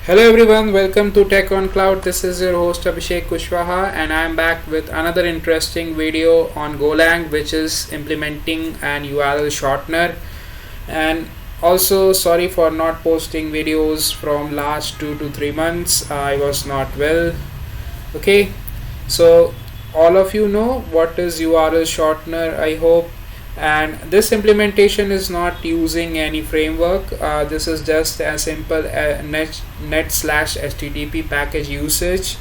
Hello everyone, welcome to Tech on Cloud. This is your host Abhishek Kushwaha and I am back with another interesting video on Golang, which is implementing an URL shortener. And also sorry for not posting videos from last 2 to 3 months. I was not well. Okay, so all of you know what is URL shortener, I hope. And this implementation is not using any framework. This is just a simple net/http package usage,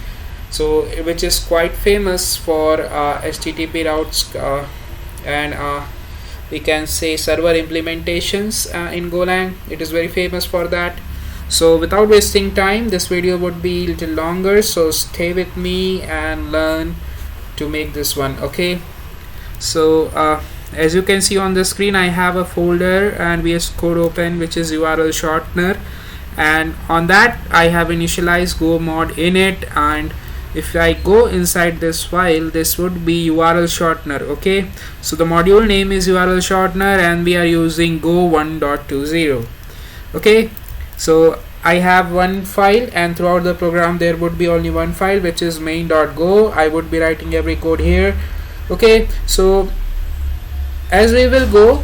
so which is quite famous for http routes and we can say server implementations in Golang. It is very famous for that. So without wasting time, this video would be a little longer, so stay with me and learn to make this one. Okay, so as you can see on the screen, I have a folder and VS Code open, which is URL shortener, and on that I have initialized go mod in it. And if I go inside this file, this would be URL shortener. Okay, so the module name is URL shortener and we are using go 1.20. okay, so I have one file, and throughout the program there would be only one file, which is main.go. I would be writing every code here. Okay, so as we will go,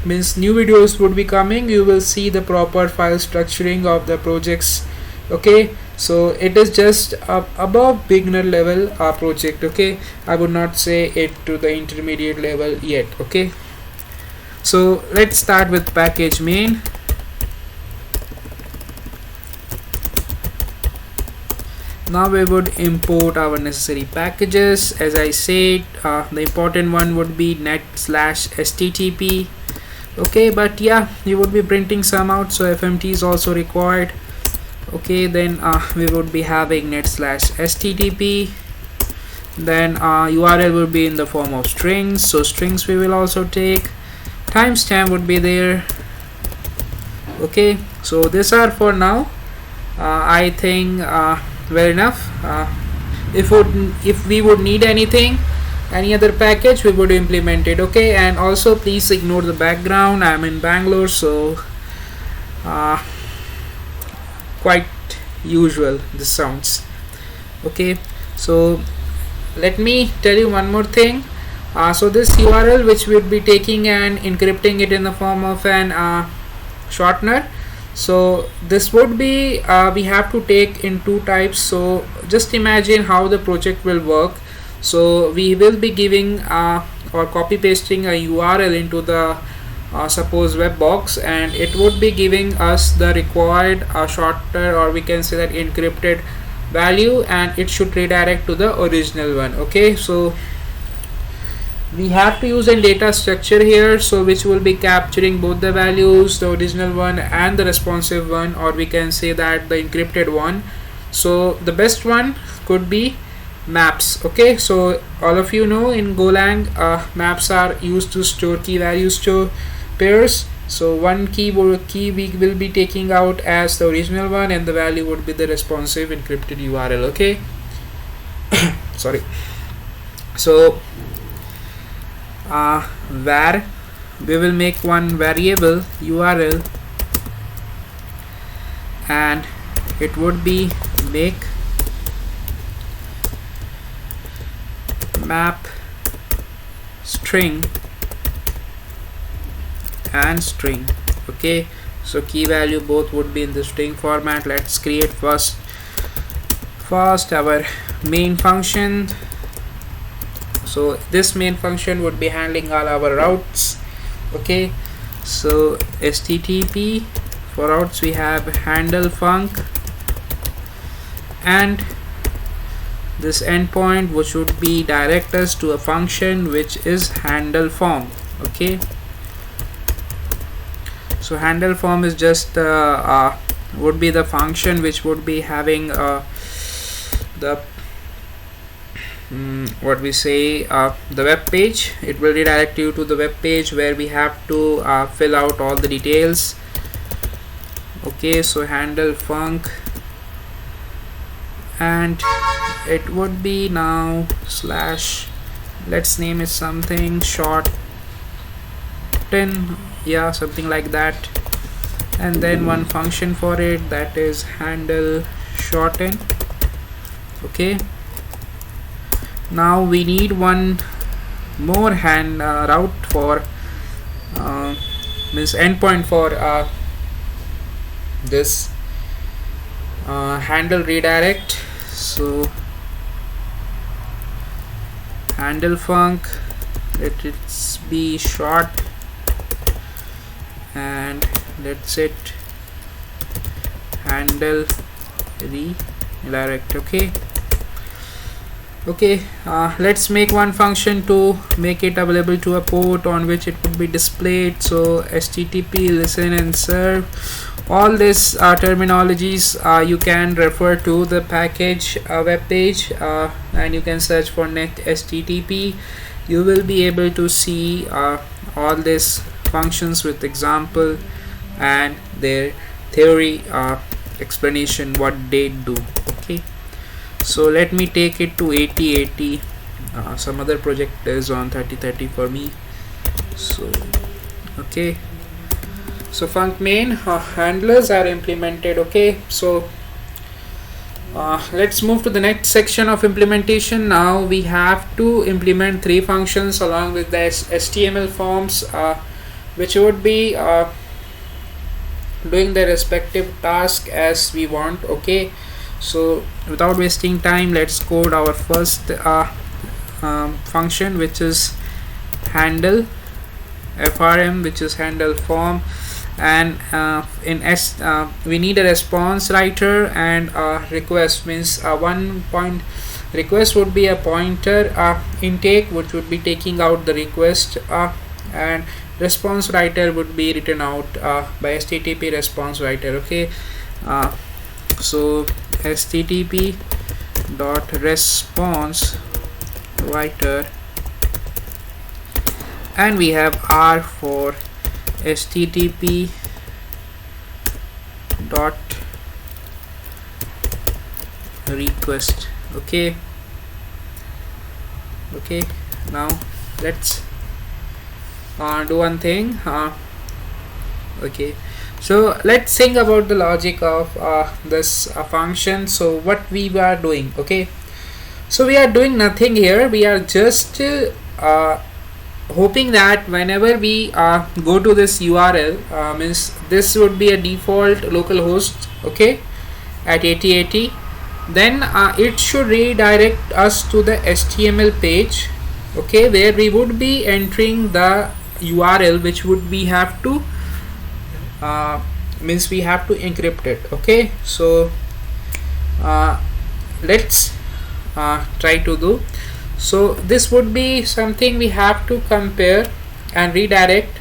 means new videos would be coming, you will see the proper file structuring of the projects. Okay, so it is just above beginner level project. Okay, I would not say it to the intermediate level yet. Okay, so let's start with package main. Now we would import our necessary packages. As I said, the important one would be net/http. okay, but yeah, you would be printing some out, so fmt is also required. Okay, then we would be having net/http. Then URL would be in the form of strings, so strings we will also take. Timestamp would be there. Okay, so these are for now. I think well enough. If we would need any other package, we would implement it. Okay, and also please ignore the background. I'm in Bangalore, so quite usual this sounds. Okay, so let me tell you one more thing. So this URL which we'll be taking and encrypting it in the form of an shortener, so this would be we have to take in two types. So just imagine how the project will work. So we will be giving or copy pasting a URL into the suppose web box, and it would be giving us the required shortener, or we can say that encrypted value, and it should redirect to the original one. Okay, so we have to use a data structure here, so which will be capturing both the values, the original one and the responsive one, or we can say that the encrypted one. So the best one could be maps. Okay, so all of you know in Golang maps are used to store key values to pairs. So one key we will be taking out as the original one, and the value would be the responsive encrypted URL. Okay, sorry. So var, we will make one variable URL, and it would be make map string and string. Okay, so key value both would be in the string format. Let's create first our main function. So this main function would be handling all our routes. Okay, so http for routes we have handle func, and this endpoint which would be direct us to a function which is handle form. Okay, so handle form is just would be the function which would be having the what we say the web page. It will redirect you to the web page where we have to fill out all the details. Okay, so handle func, and it would be now slash, let's name it something short 10, yeah, something like that. and then one function for it, that is handle shorten. Okay, now we need one more route for means endpoint for this handle redirect. So handle func, let it be short, and let's set handle redirect. Okay, let's make one function to make it available to a port on which it would be displayed. So http listen and serve, all these terminologies you can refer to the package web page, and you can search for net http. You will be able to see all these functions with example and their theory explanation what they do. Okay, so let me take it to 8080. Some other project is on 3030 for me. So okay, so func main handlers are implemented. Okay, so let's move to the next section of implementation. Now we have to implement 3 functions along with the HTML forms, which would be doing the respective task as we want. Okay, so without wasting time, let's code our first function, which is handle frm, which is handle form, and in we need a response writer and a request. Means one point request would be a pointer intake, which would be taking out the request, and response writer would be written out by http response writer. Okay, so http dot response writer, and we have r for http dot request. Okay, now let's do one thing. Okay, so let's think about the logic of this function. So what we are doing, okay, so we are doing nothing here. We are just hoping that whenever we go to this URL, means this would be a default localhost, okay, at 8080, then it should redirect us to the HTML page, okay, where we would be entering the URL, which would we have to means we have to encrypt it. Okay, so let's try to do. So this would be something we have to compare and redirect.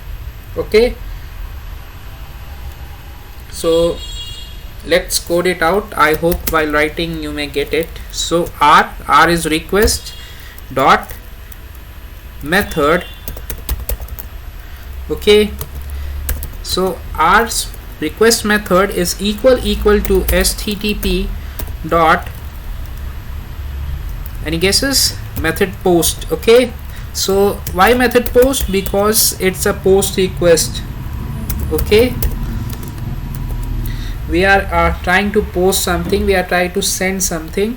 Okay, so let's code it out. I hope while writing you may get it. So r is request dot method. Okay, so r's request method is equal to http dot, any guesses, method post. Okay, so why method post? Because it's a post request. Okay, we are trying to post something, we are trying to send something.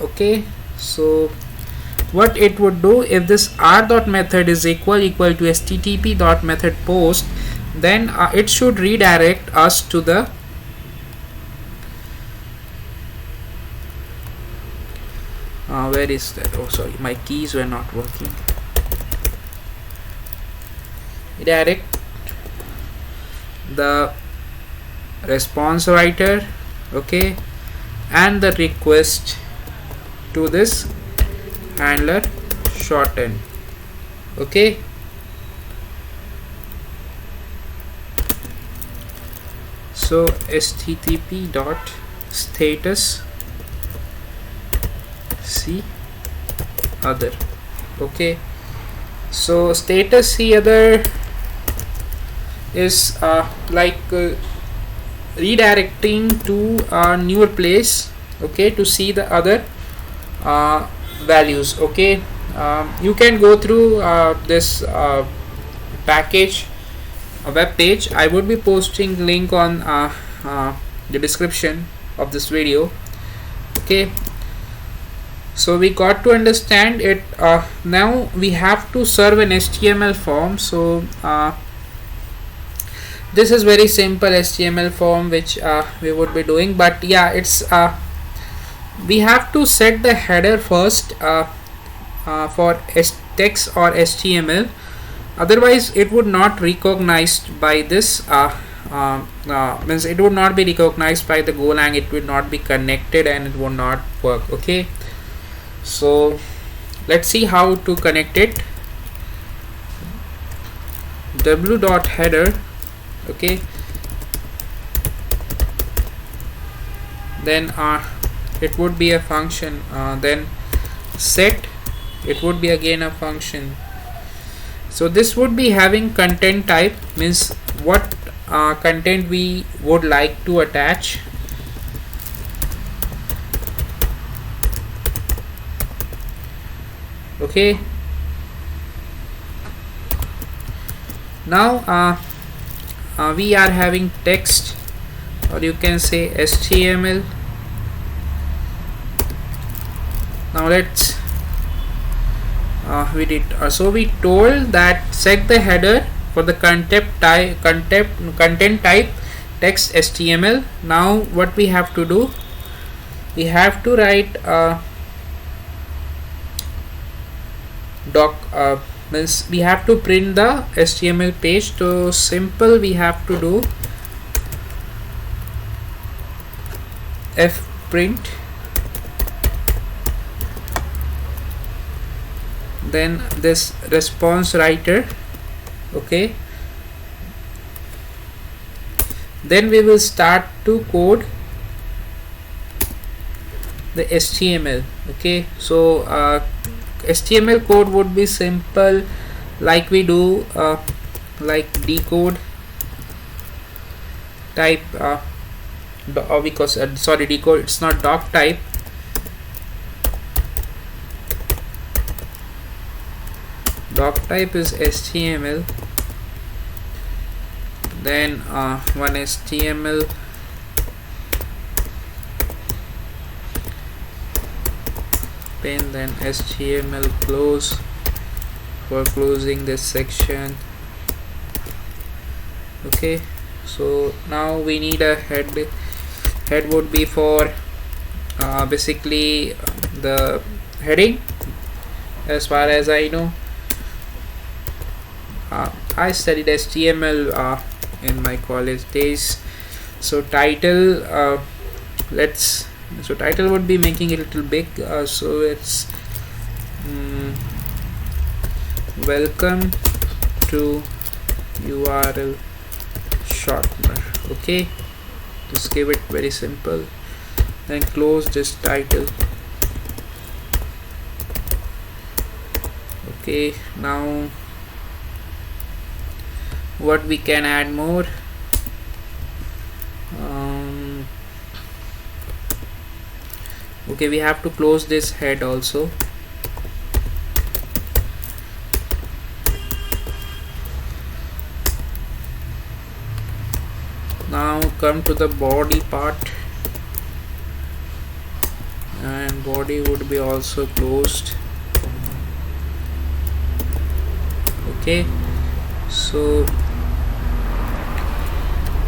Okay, so what it would do, if this r dot method is equal to http dot method post, then it should redirect us to the where is that? Oh sorry, my keys were not working. Redirect the response writer, okay, and the request to this handler shorten. Okay, so http dot status c other. Okay, so status c other is redirecting to a newer place, okay, to see the other values. Okay, you can go through this package a web page. I would be posting link on the description of this video. Okay, so we got to understand it. Now we have to serve an HTML form. So this is very simple HTML form which we would be doing, but yeah, it's we have to set the header first for text or HTML. Otherwise it would not recognized by this means it would not be recognized by the Golang. It would not be connected and it would not work. Okay, so let's see how to connect it. w.header. Okay, then it would be a function, then set, it would be again a function. So this would be having content type, means what content we would like to attach. Okay, now we are having text, or you can say HTML. Now let's so we told that set the header for the content type text HTML. Now what we have to do, we have to write means we have to print the HTML page. So simple, we have to do fprint, then this response writer. Okay, then we will start to code the HTML. Okay, so HTML code would be simple, like we do like decode type because sorry, decode, it's not doc type. Doc type is HTML, then one HTML, pin, then HTML close for closing this section. Okay, so now we need a head would be for basically the heading. As far as I know, I studied HTML in my college days. So title, so title would be making it a little big, so it's welcome to URL Shortner. Okay, just give it very simple, then close this title. Okay, now what we can add more, okay, we have to close this head also. Now come to the body part, and body would be also closed. Okay, so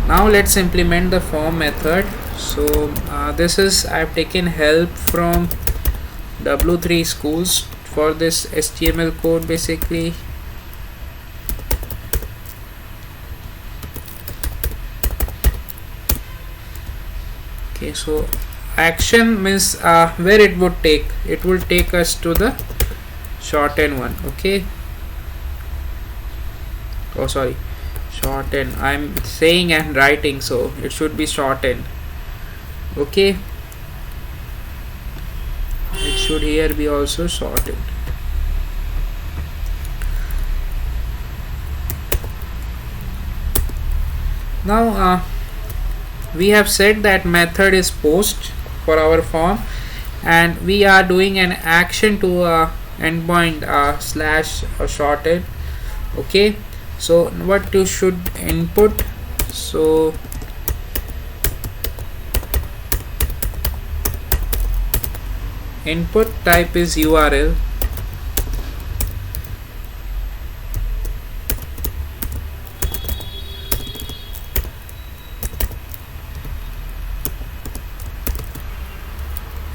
now let's implement the form method. So this is, I've taken help from W3 schools for this HTML code basically. Okay, so action means where it would take, it will take us to the shorten one. Okay, oh sorry, shorten, I'm saying and writing, so it should be shorten. Okay, it should here be also shortened. Now we have said that method is post for our form, and we are doing an action to endpoint slash shorten. Okay, So what you should input, so input type is URL,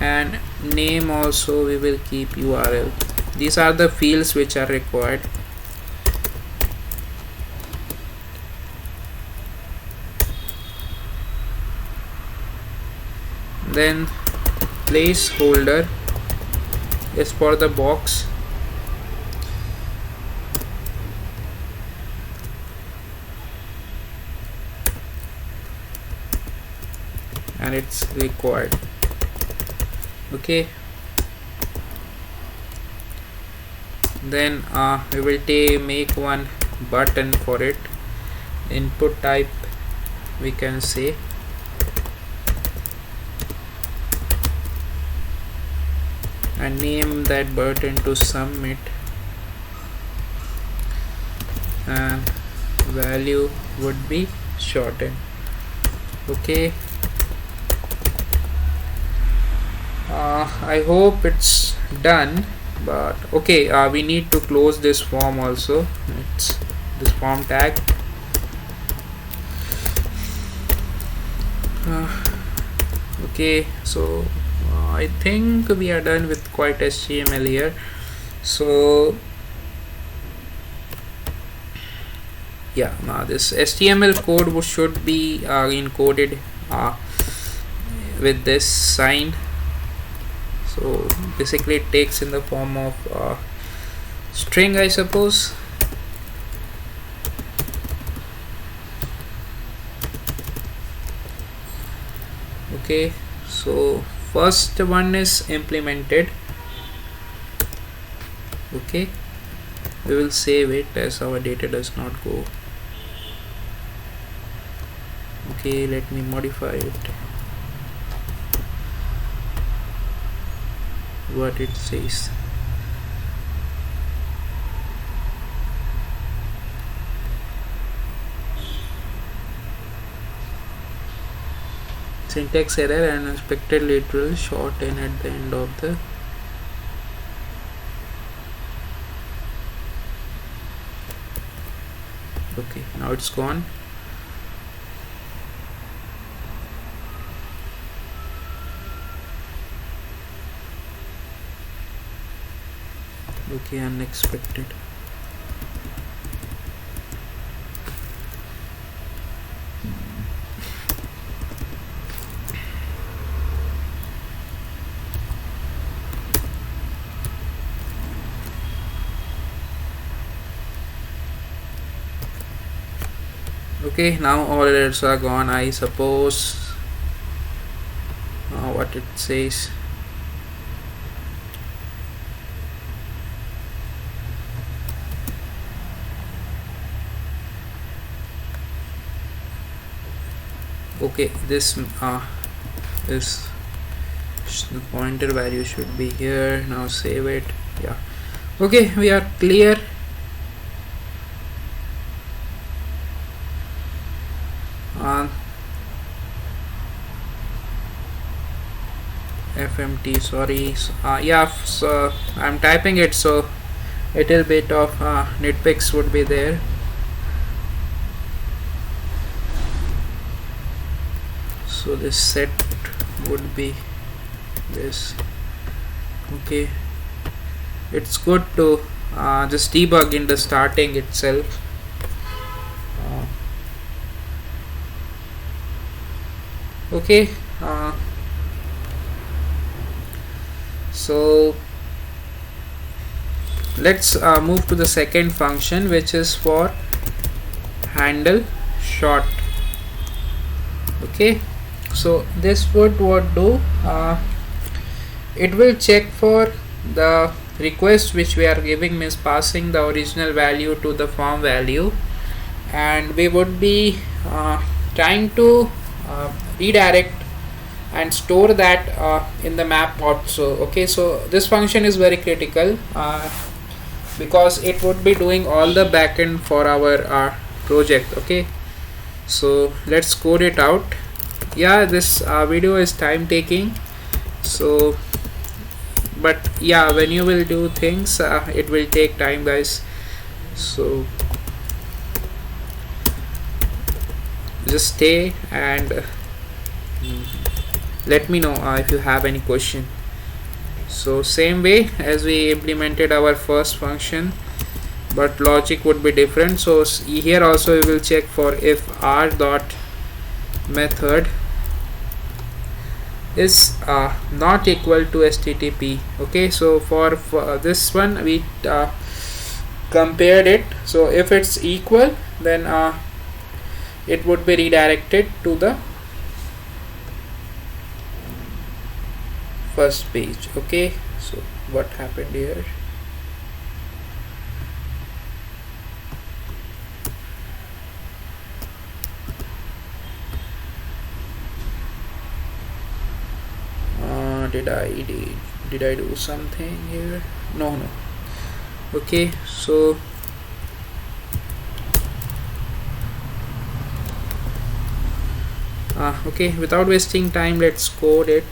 and name also we will keep URL. These are the fields which are required. Then placeholder is for the box, and it's required. Okay, then we will make one button for it. Input type we can say, and name that button to submit, and value would be shortened. Okay, I hope it's done, but okay, we need to close this form also. It's this form tag. Okay, so I think we are done with quite HTML here. So yeah, now this HTML code should be encoded with this sign. So basically it takes in the form of string, I suppose. Okay, so first one is implemented. Okay, we will save it as our data does not go. Okay, let me modify it. What it says. Syntax error and unexpected literal short n at the end of the okay, now it's gone. Okay, unexpected. Okay, now all errors are gone, I suppose. What it says. Okay, this is the pointer value should be here. Now save it. Yeah, okay, we are clear. FMT, sorry. Yeah, so I'm typing it, so a little bit of nitpicks would be there. So this set would be this. Okay, it's good to just debug in the starting itself. Okay, so let's move to the second function, which is for handle short. Okay, so this would what do, it will check for the request which we are giving, means passing the original value to the form value, and we would be trying to redirect and store that in the map also. Okay, so this function is very critical. because it would be doing all the backend for our project. Okay, so let's code it out. Yeah, this video is time taking, so but yeah, when you will do things, it will take time, guys. So just stay and let me know if you have any question. So same way as we implemented our first function, but logic would be different. So here also we will check for if r dot method is not equal to http. Okay, so for this one we compared it. So if it's equal, then it would be redirected to the first page. Okay, so what happened here? Did I do something here? No. Okay, so okay, without wasting time, let's code it.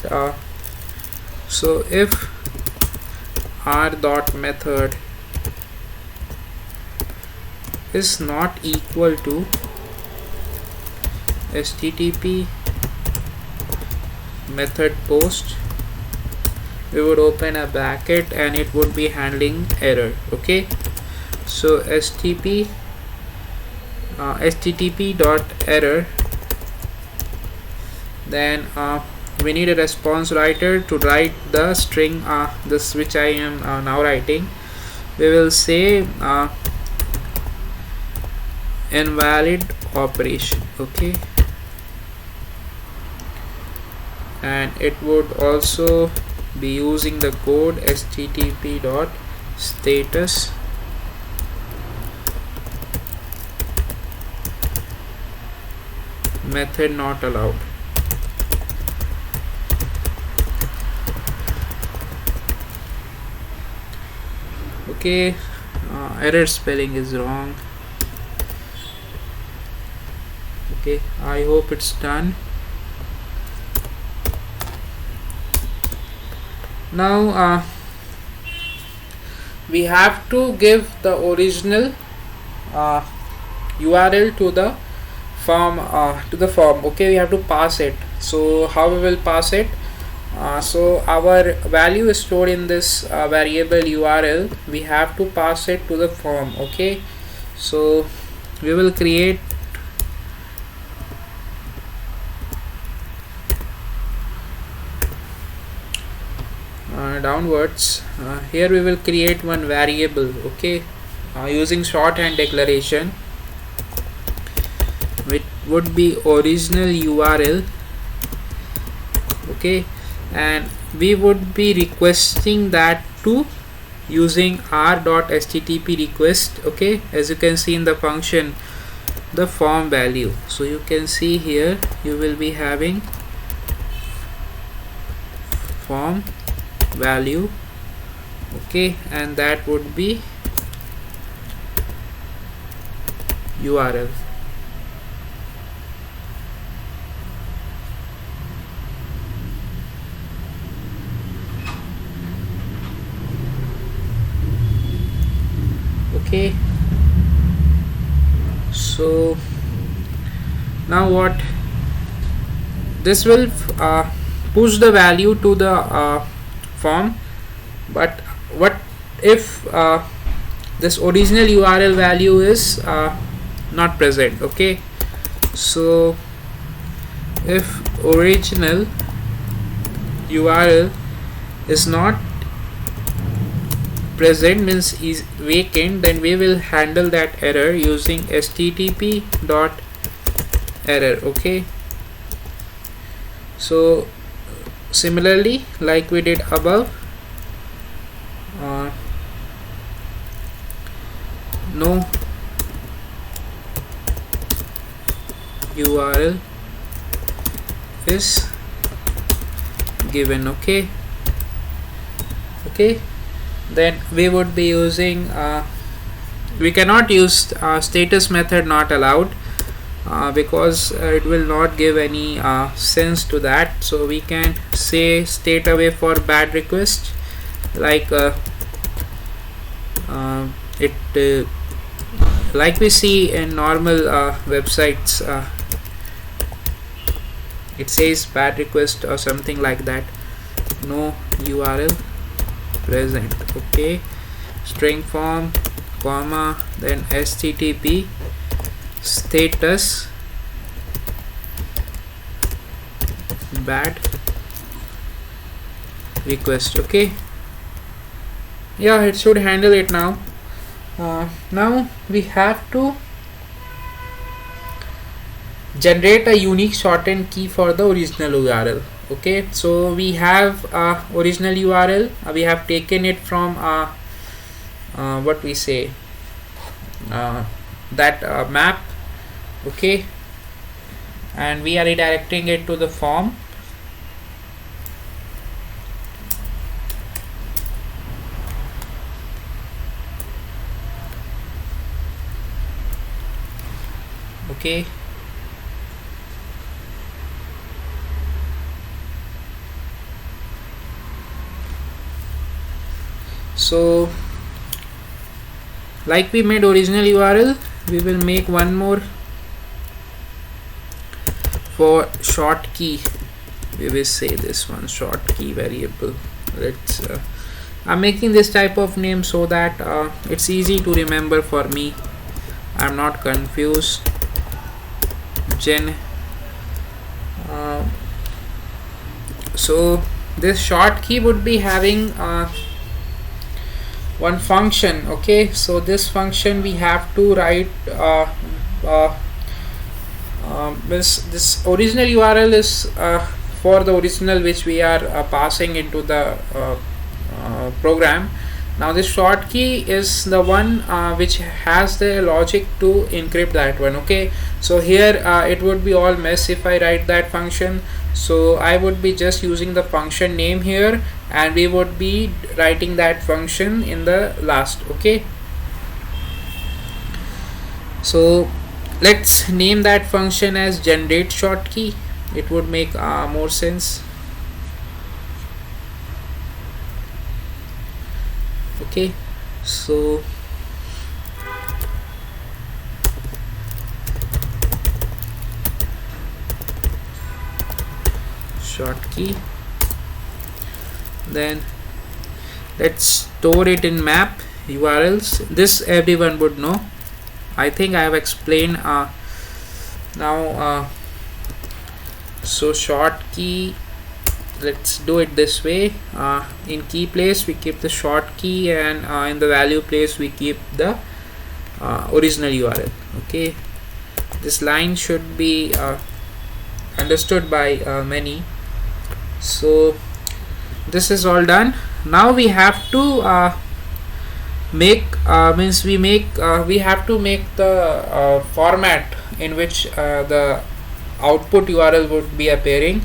So if r dot method is not equal to http method post, we would open a bracket and it would be handling error. Okay, so http dot error, then we need a response writer to write the string, this which I am now writing. We will say invalid operation. Okay, and it would also be using the code http dot status method not allowed. Okay, error spelling is wrong. Okay, I hope it's done. Now we have to give the original URL to the form. Okay, we have to pass it. So how we will pass it? So our value is stored in this variable URL. We have to pass it to the form. Okay, so we will create downwards. Here we will create one variable. Okay, using shorthand declaration, which would be original URL. Okay, and we would be requesting that to using r.http request. Okay, as you can see in the function, the form value. So you can see here you will be having form value. Okay, and that would be URL. Okay, so now what, this will push the value to the form, but what if this original URL value is not present? Okay, so if original URL is not present, means is vacant, then we will handle that error using http dot error. Okay, so similarly like we did above, no URL is given. Okay, then we would be using we cannot use status method not allowed, because it will not give any sense to that. So we can say state away for bad request, like it like we see in normal websites, it says bad request or something like that, no URL present. Okay, string form comma then http status bad request. Okay, yeah, it should handle it now. Now we have to generate a unique shortened key for the original URL. Okay, so we have original URL, we have taken it from what we say, that map. Okay, and we are redirecting it to the form. Okay, so like we made original URL, we will make one more for short key. We will say this one short key variable. Let's I'm making this type of name so that it's easy to remember for me, I'm not confused. Gen so this short key would be having one function. Okay, so this function we have to write this original URL is for the original which we are passing into the program. Now this short key is the one which has the logic to encrypt that one. Okay, so here it would be all mess if I write that function, so I would be just using the function name here, and we would be writing that function in the last. Okay, so let's name that function as generate short key, it would make more sense. Okay, so short key, then let's store it in map URLs. This everyone would know, I think I have explained now. So short key, let's do it this way. In key place we keep the short key, and in the value place we keep the original URL. Okay, this line should be understood by many. So this is all done. Now we have to make we have to make the format in which the output URL would be appearing.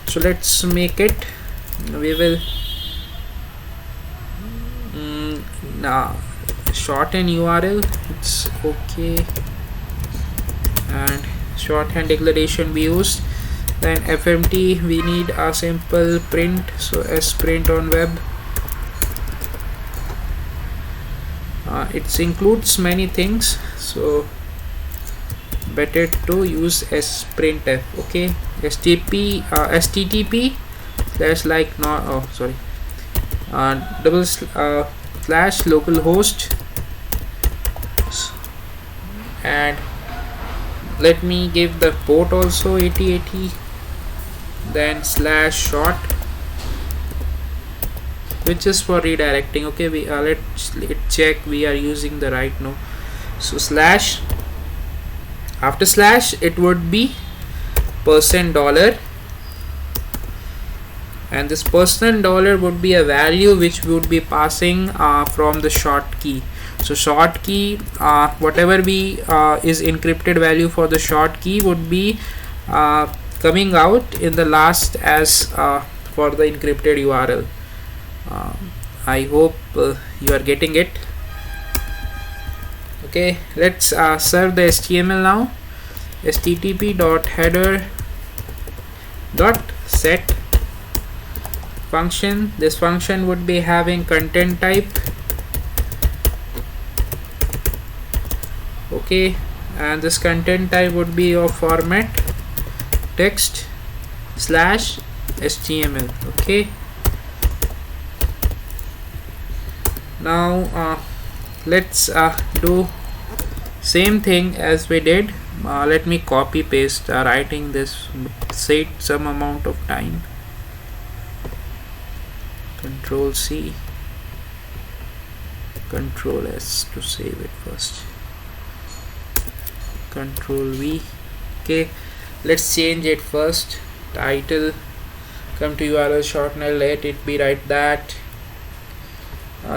So let's make it, we will shorten URL, it's okay, and shorthand declaration we used. Then fmt we need a simple print, so as print on web. It includes many things, so better to use as printf. Okay, http slash like not double slash localhost, and let me give the port also 8080, then slash short, which is for redirecting. Okay, we let's check we are using the right now. So slash, after slash it would be $, and this $$ would be a value which we would be passing from the short key. So short key, whatever be is encrypted value for the short key would be coming out in the last as for the encrypted URL. I hope you are getting it. Okay, let's serve the HTML now. http dot header dot set function. This function would be having content type. Okay, and this content type would be of format text slash HTML. Okay, now let's do same thing as we did. Let me copy paste writing this saved some amount of time. Control C, Control S to save it first, Control V. Okay, let's change it first. Title, come to URL shortener, let it be like that.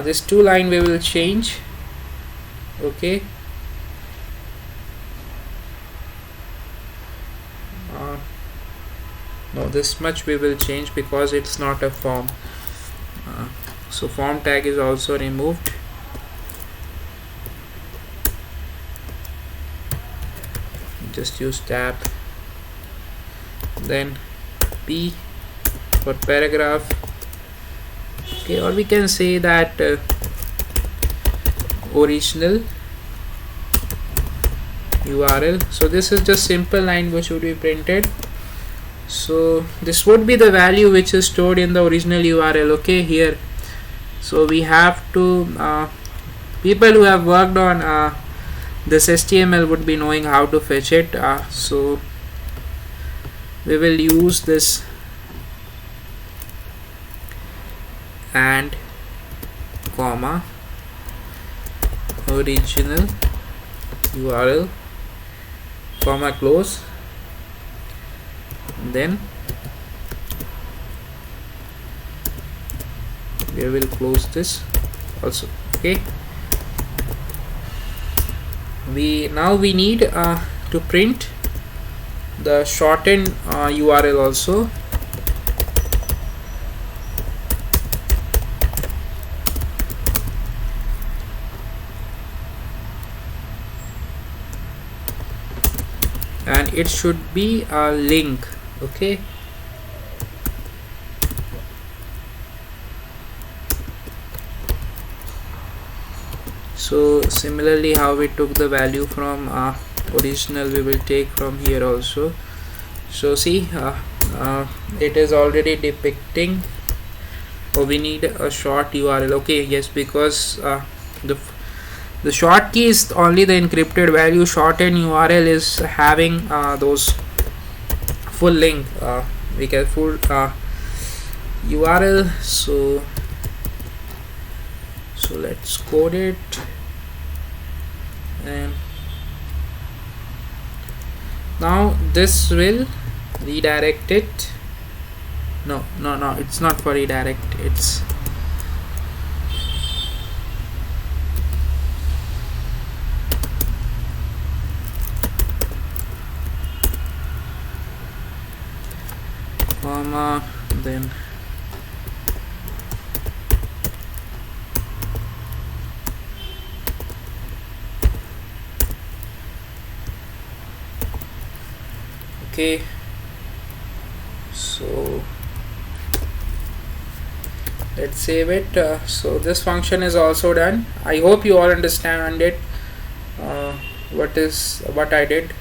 This 2 line we will change. Okay, no, this much we will change because it's not a form. So form tag is also removed. Just use tab, then P for paragraph. Okay, or we can say that original URL. So this is just simple line which would be printed. So this would be the value which is stored in the original URL. Okay, here. So we have to people who have worked on this HTML would be knowing how to fetch it. So we will use this and comma original URL comma close, then we will close this also. Okay, we need to print the shortened URL also. And it should be a link. Okay, so similarly how we took the value from original, we will take from here also. So see, it is already depicting. Oh, we need a short URL. Okay, yes, because the short key is only the encrypted value. Shortened URL is having those full link. We get full URL. So let's code it, and now this will redirect it. No, it's not for redirect. It's comma, then okay. So let's save it. So this function is also done. I hope you all understand it. What I did.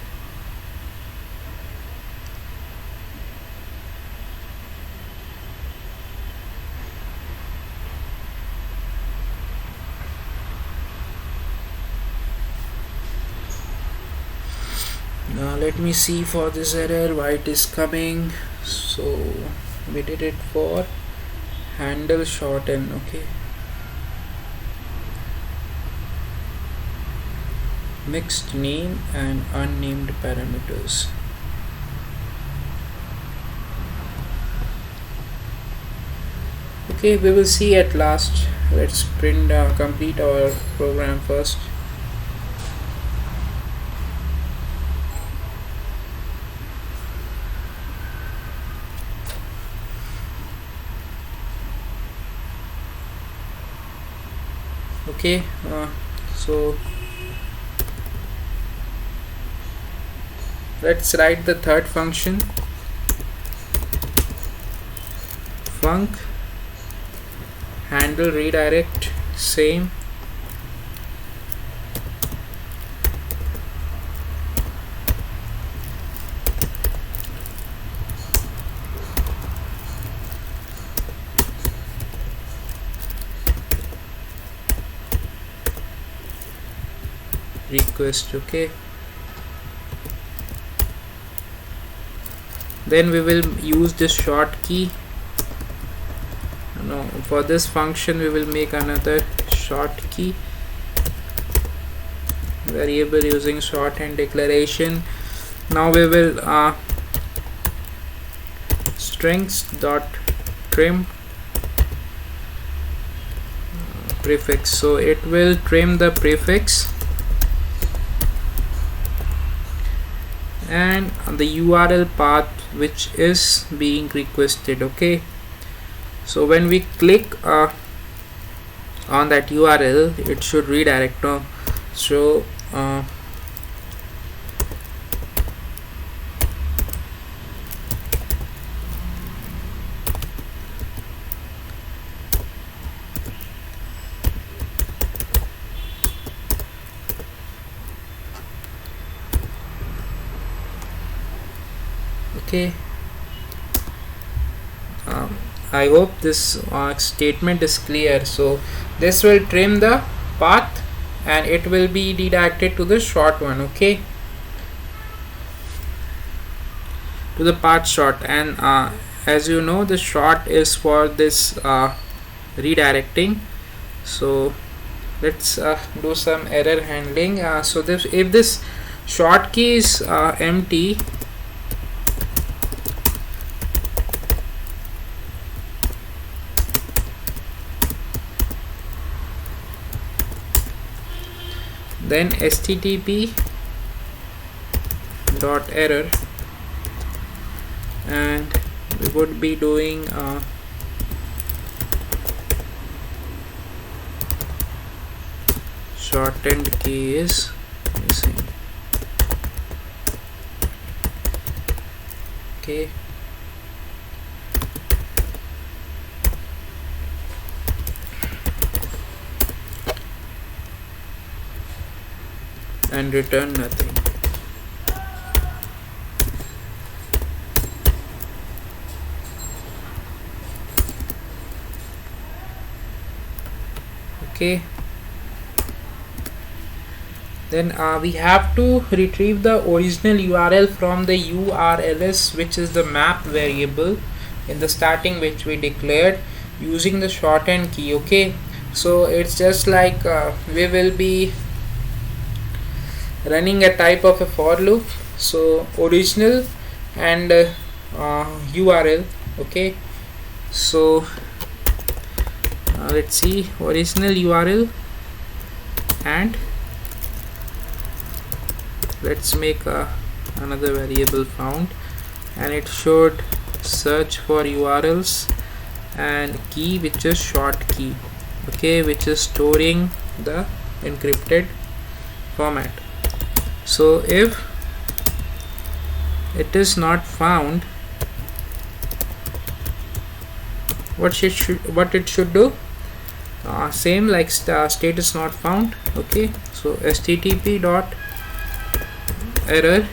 Now let me see for this error why it is coming. So we did it for handle shorten. Okay, mixed name and unnamed parameters. Okay, we will see at last. Let's print complete our program first. Okay, so let's write the third function, func handle redirect, same, request. Okay, then we will use this short key. No, for this function we will make another short key variable using shorthand declaration. Now we will strings dot trim prefix, so it will trim the prefix and the URL path which is being requested. Okay, so when we click on that URL, it should redirect. So okay, I hope this statement is clear. So this will trim the path and it will be redirected to the short one. Okay, to the path short, and as you know, the short is for this redirecting. So let's do some error handling. So this, if this short key is empty, then http dot error, and we would be doing shortened key is missing. Okay, and return nothing. Okay, then we have to retrieve the original URL from the URLs, which is the map variable in the starting, which we declared using the shorthand key. Okay, so it's just like we will be running a type of a for loop. So original and URL. Okay, so let's see, original URL, and let's make another variable found, and it should search for URLs, and key which is short key. Okay, which is storing the encrypted format. So if it is not found, what it should do, same like state is not found. Okay, so http dot error,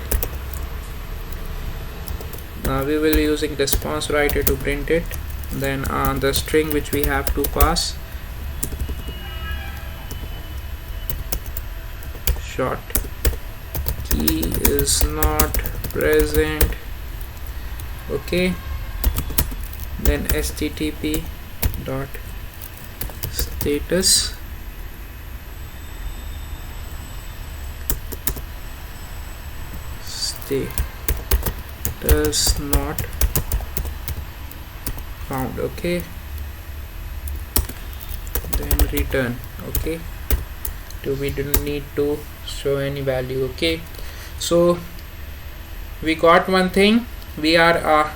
we will using response writer to print it, then the string which we have to pass, short key is not present. Okay, then http dot status status not found. Okay, then return. Okay, we don't need to show any value. Okay, so we got one thing, we are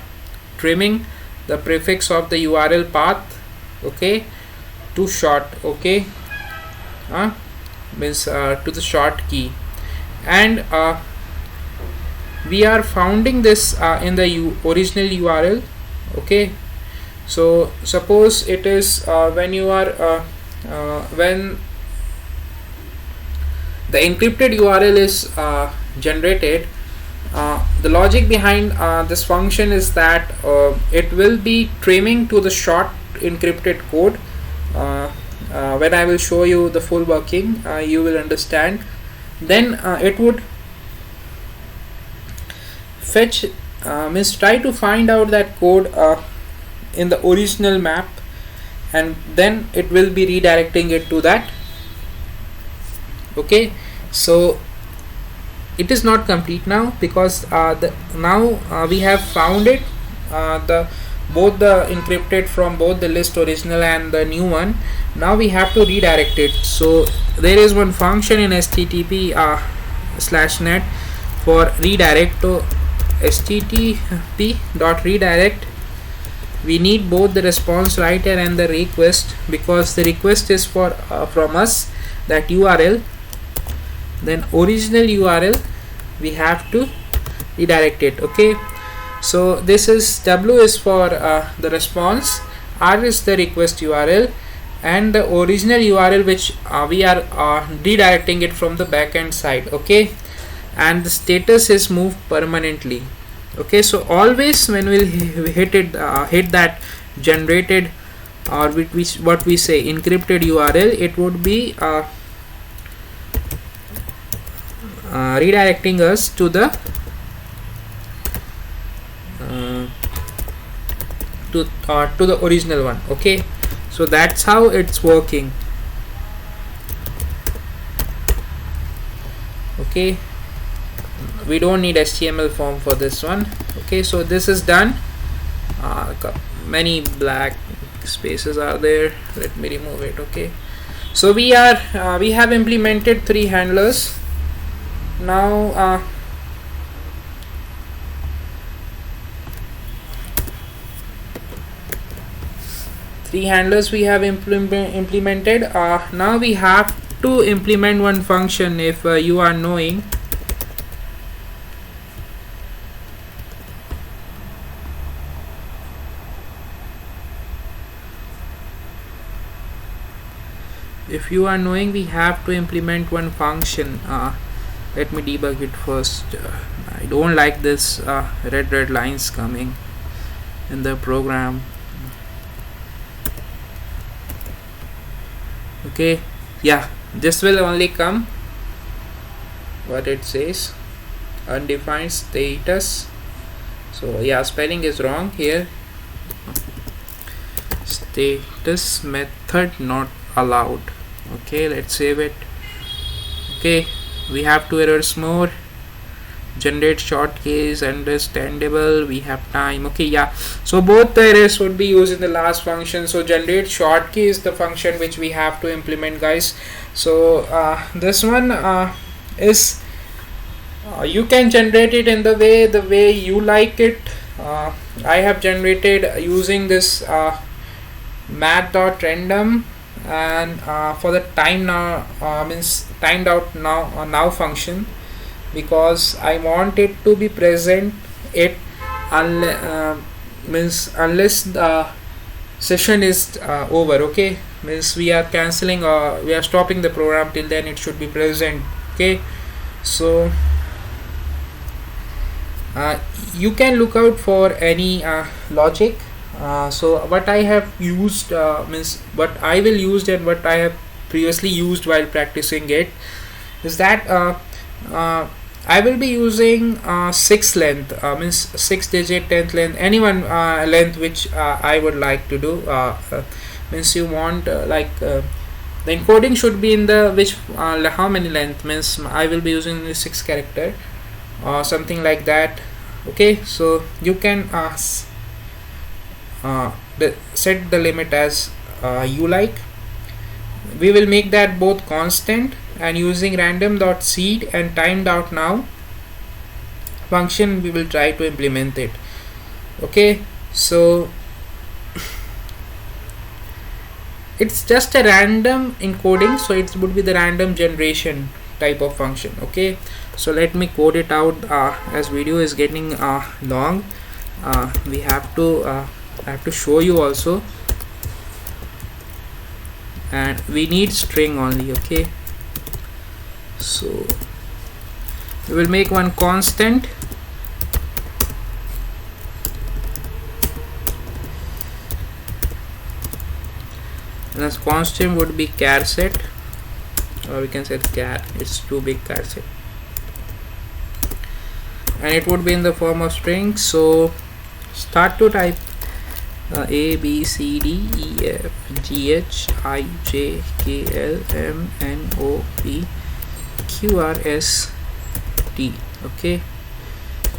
trimming the prefix of the URL path, okay, to short. Okay, means to the short key, and we are founding this in the original URL. Okay, so suppose it is when you are when the encrypted URL is generated, the logic behind this function is that it will be trimming to the short encrypted code. When I will show you the full working, you will understand. Then it would fetch, means try to find out that code in the original map, and then it will be redirecting it to that. Okay, so it is not complete now, because now we have found it, both the encrypted from both the list original and the new one. Now we have to redirect it. So there is one function in http /net for redirect. To http.redirect, we need both the response writer and the request, because the request is for from us, that URL, then original URL we have to redirect it. Okay, so this is W is for the response, R is the request URL, and the original URL which we are redirecting it from the backend side. Okay, and the status is moved permanently. Okay, so always when we'll hit it, hit that generated, or what we say encrypted URL, it would be redirecting us to the to the original one. Okay, so that's how it's working. Okay, we don't need HTML form for this one. Okay, so this is done. Many black spaces are there, let me remove it. Okay, so we have implemented 3 handlers. Now three handlers we have implemented. Now we have to implement one function. If you are knowing, we have to implement one function. Let me debug it first. I don't like this red lines coming in the program. Okay, yeah, this will only come what it says, undefined status. So yeah, spelling is wrong here. Status method not allowed. Okay, let's save it. Okay, we have 2 errors more. Generate short case, understandable, we have time. Okay, yeah, so both the errors would be used in the last function. So generate short key is the function which we have to implement, guys. So this one is you can generate it in the way you like it. I have generated using this math.random, and for the time now means timed out now function, because I want it to be present it means unless the session is over. Okay, means we are cancelling, we are stopping the program, till then it should be present. Okay, so you can look out for any logic. So what I have used means what I will use and what I have previously used while practicing it is that I will be using 6 length, means 6 digit 10th length, any one length which I would like to do. Means you want the encoding should be in the which how many length, means I will be using the 6 character or something like that. Okay, so you can set the limit as you like. We will make that both constant, and using random.seed and timed.now function we will try to implement it. Okay, so it's just a random encoding, so it would be the random generation type of function. Okay, so let me code it out. As video is getting long, we have to I have to show you also, and we need string only. Okay, so we will make one constant, and this constant would be char set, or we can say char, it's too big, char set, and it would be in the form of string. So start to type A B C D E F G H I J K L M N O P Q R S T. Okay,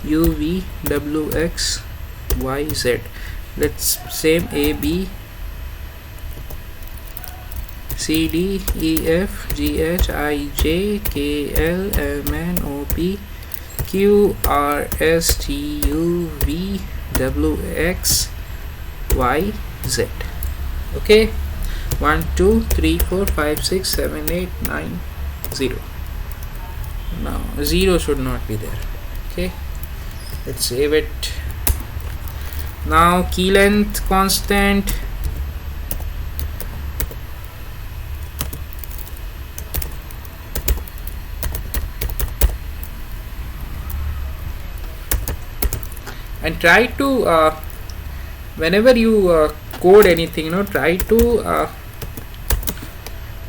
U V W X Y Z. Let's same A B C D E F G H I J K L M N O P Q R S T U V W X Y Z. Okay, 1 2 3 4 5 6 7 8 9 0. Now 0 should not be there. Okay, let's save it. Now key length constant, and try to whenever you code anything, try to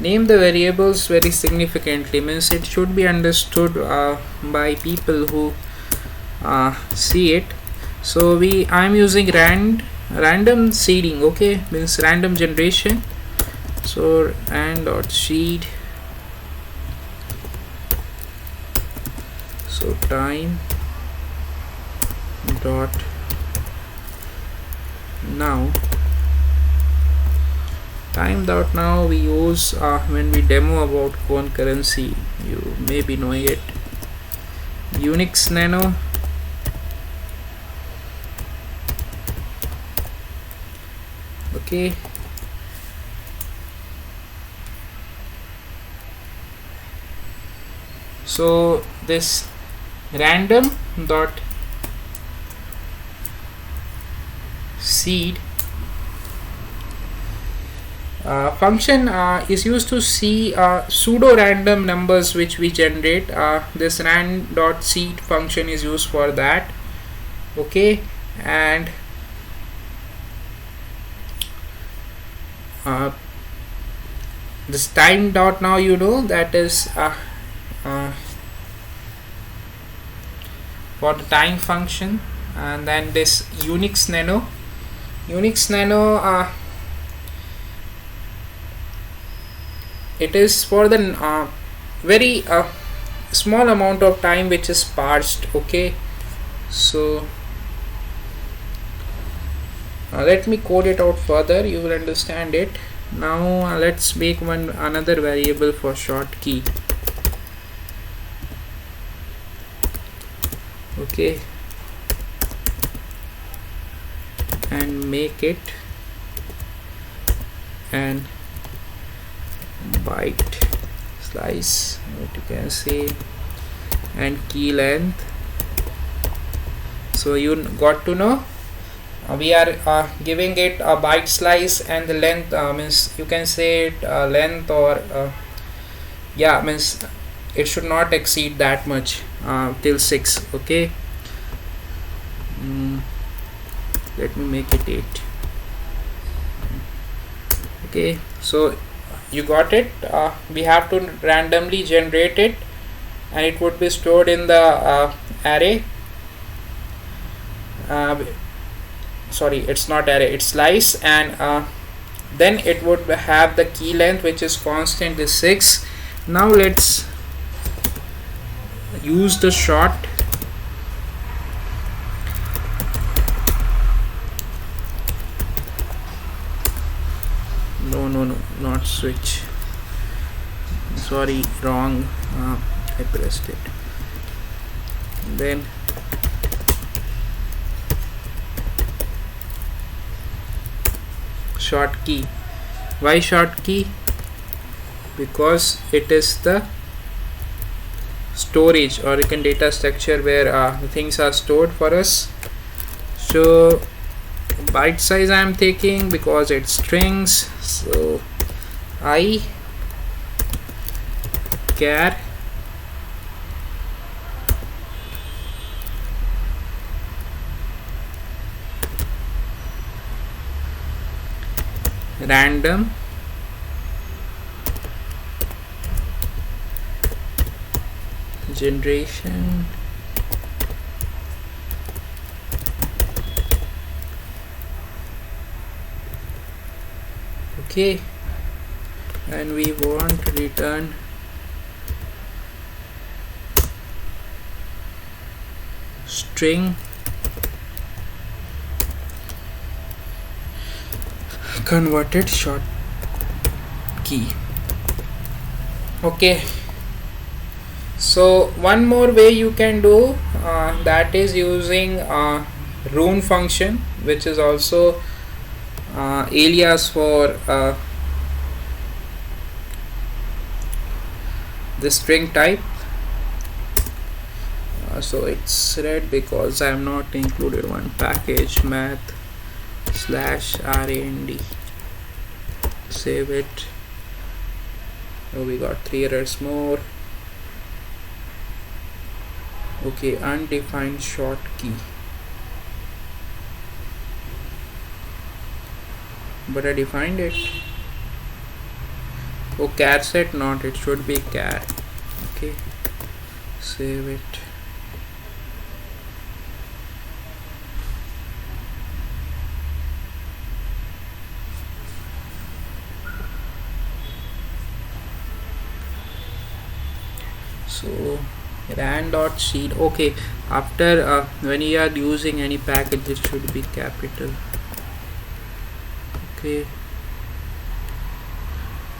name the variables very significantly, means it should be understood by people who see it. So I'm using random seeding. Okay, means random generation. So rand.seed, so time dot now, we use when we demo about concurrency, you may be knowing it, Unix Nano. Okay, so this random dot seed function is used to see pseudo random numbers which we generate. This rand.seed function is used for that. Okay, and this time dot now, that is for the time function. And then this Unix Nano, it is for the very small amount of time which is parsed. Okay, so let me code it out further, you will understand it. Now let's make another variable for short key. Okay, and make it an byte slice, what you can say, and key length. So you got to know we are giving it a byte slice, and the length means you can say it length, or yeah, means it should not exceed that much till 6. Okay, let me make it 8. Okay, so you got it. We have to randomly generate it, and it would be stored in the array. Sorry, it's not array, it's slice, and then it would have the key length which is constant, is 6. Now let's use the short. No, not switch, sorry, wrong, I pressed it. Then short key, Why short key? Because it is the storage or you can data structure where the things are stored for us. So byte size I am taking because it's strings, so I char random generation okay, and we want to return string converted short key. Okay, so one more way you can do that is using rune function, which is also alias for the string type. So it's red because I am not included one package math /rand. Save it. Oh, we got 3 errors more. Okay, undefined short key, but I defined it. Oh, char set not, it should be char. Okay, save it. So ran.sheet. Okay, after when you are using any package, it should be capital. Okay,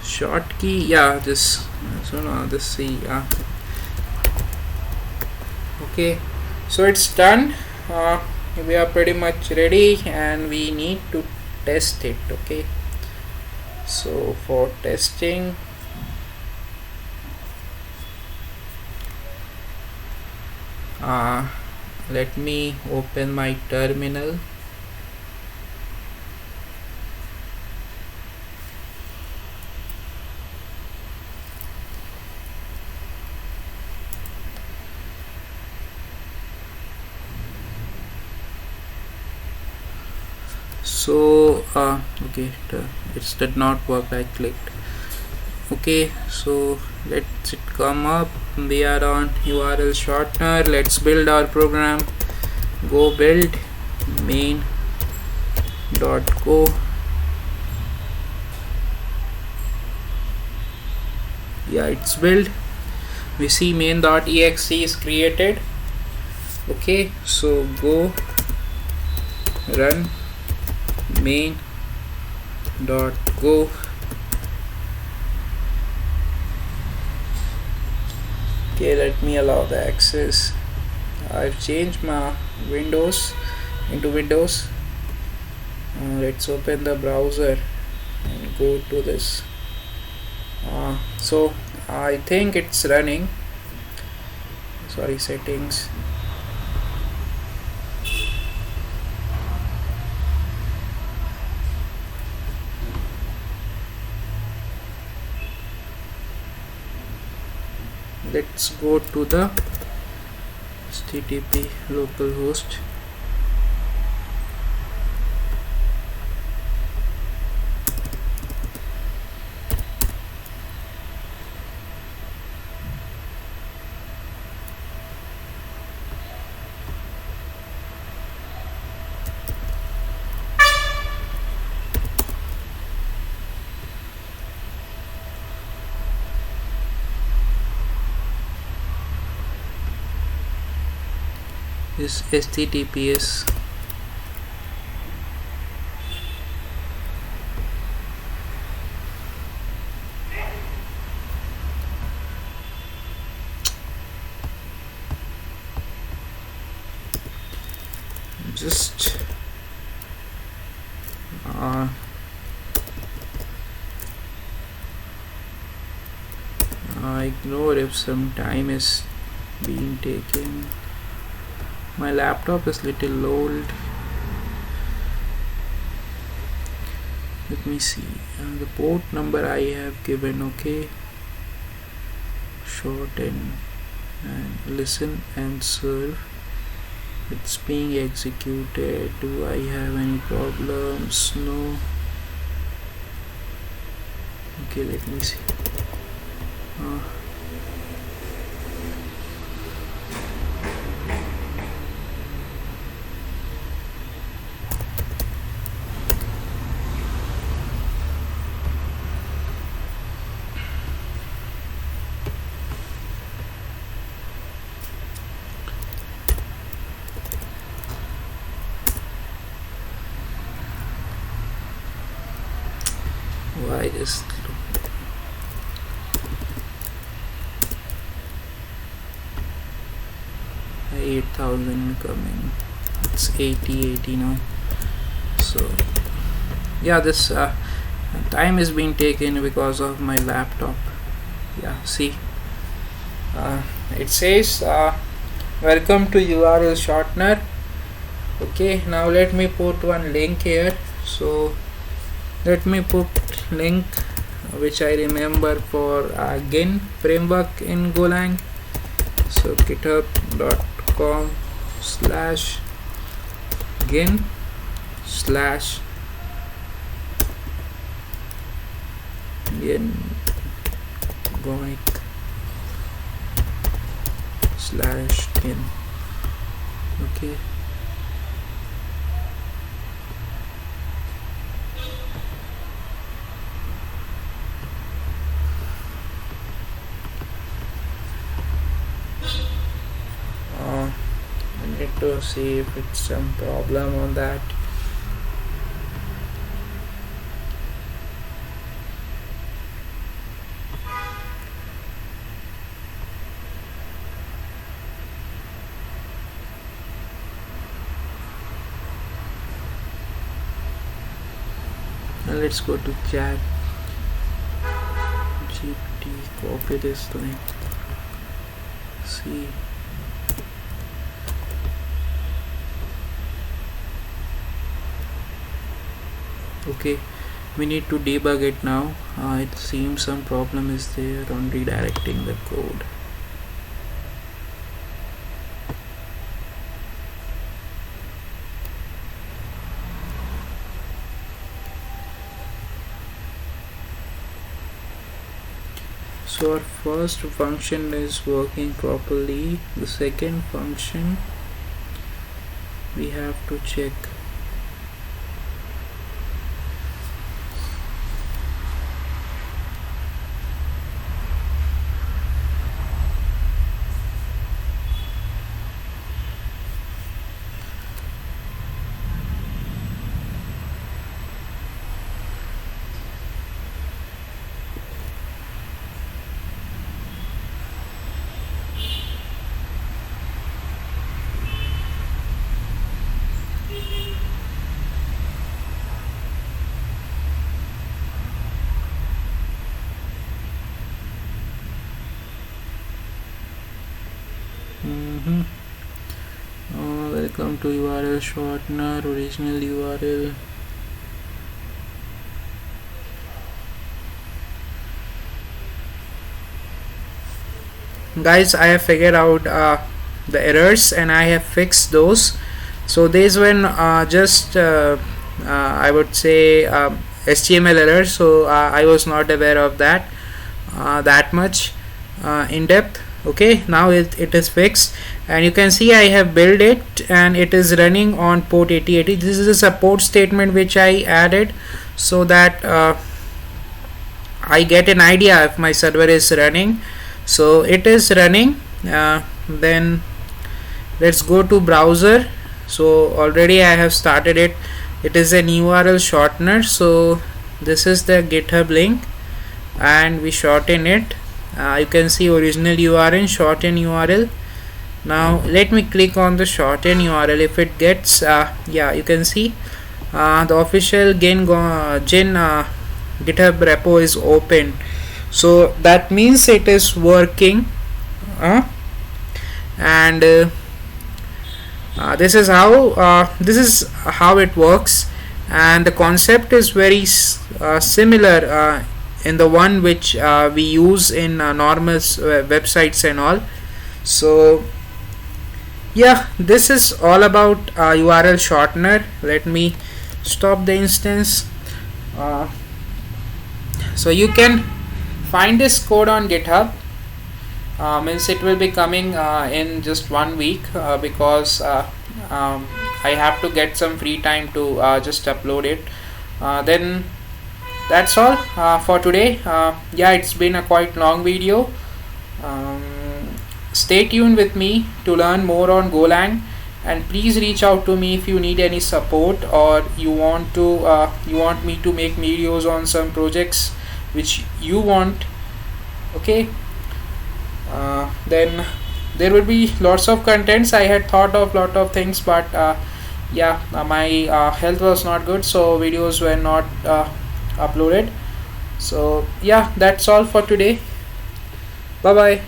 short key, yeah, this, so now this C. Okay, so it's done. We are pretty much ready and we need to test it. Okay, so for testing, let me open my terminal. So okay, it did not work. I clicked. Okay, so let's it come up. We are on URL Shortner. Let's build our program. Go build main.go. Yeah, it's built. We see main.exe is created. Okay, so go run main.go. Okay, let me allow the access. I've changed my Windows into Windows. Let's open the browser and go to this. So I think it's running. Sorry, settings. Let's go to the HTTP localhost. This HTTPS. Just ignore if some time is being taken. My laptop is little old. Let me see. The port number I have given. Okay. Shorten and listen and serve. It's being executed. Do I have any problems? No. Okay, let me see. Why is 8,000 coming? It's 80 now. So yeah, this time is being taken because of my laptop. Yeah, see, it says welcome to URL Shortner. Okay, now let me put one link here. So let me put link which I remember for Gin framework in Golang. So github.com/gin/gin goik/gin. Okay. I need to see if it's some problem on that. And let's go to chat GPT, copy this link. See. Okay, we need to debug it now. It seems some problem is there on redirecting the code. So our first function is working properly. The second function we have to check. Welcome to URL Shortner, original URL. Guys, I have figured out the errors and I have fixed those. So these were just I would say HTML errors, so I was not aware of that that much in depth. Okay, now it is fixed, and you can see I have built it and it is running on port 8080. This is a support statement which I added so that I get an idea if my server is running. So it is running. Then let's go to browser. So already I have started it. It is an URL shortener. So this is the GitHub link and we shorten it. You can see original URL, shorten URL. Now let me click on the shorten URL. If it gets yeah, you can see the official GitHub repo is open. So that means it is working. uh, and this is how it works, and the concept is very similar in the one which we use in normal websites and all. So yeah, this is all about URL shortener. Let me stop the instance. uh, so you can find this code on GitHub. Means it will be coming in just 1 week, because I have to get some free time to just upload it. Then that's all for today. Yeah, it's been a quite long video. um, Stay tuned with me to learn more on Golang, and please reach out to me if you need any support, or you want me to make videos on some projects which you want. Okay. Then there will be lots of contents. I had thought of lot of things, but yeah, my health was not good, so videos were not uploaded. So yeah, that's all for today. Bye bye.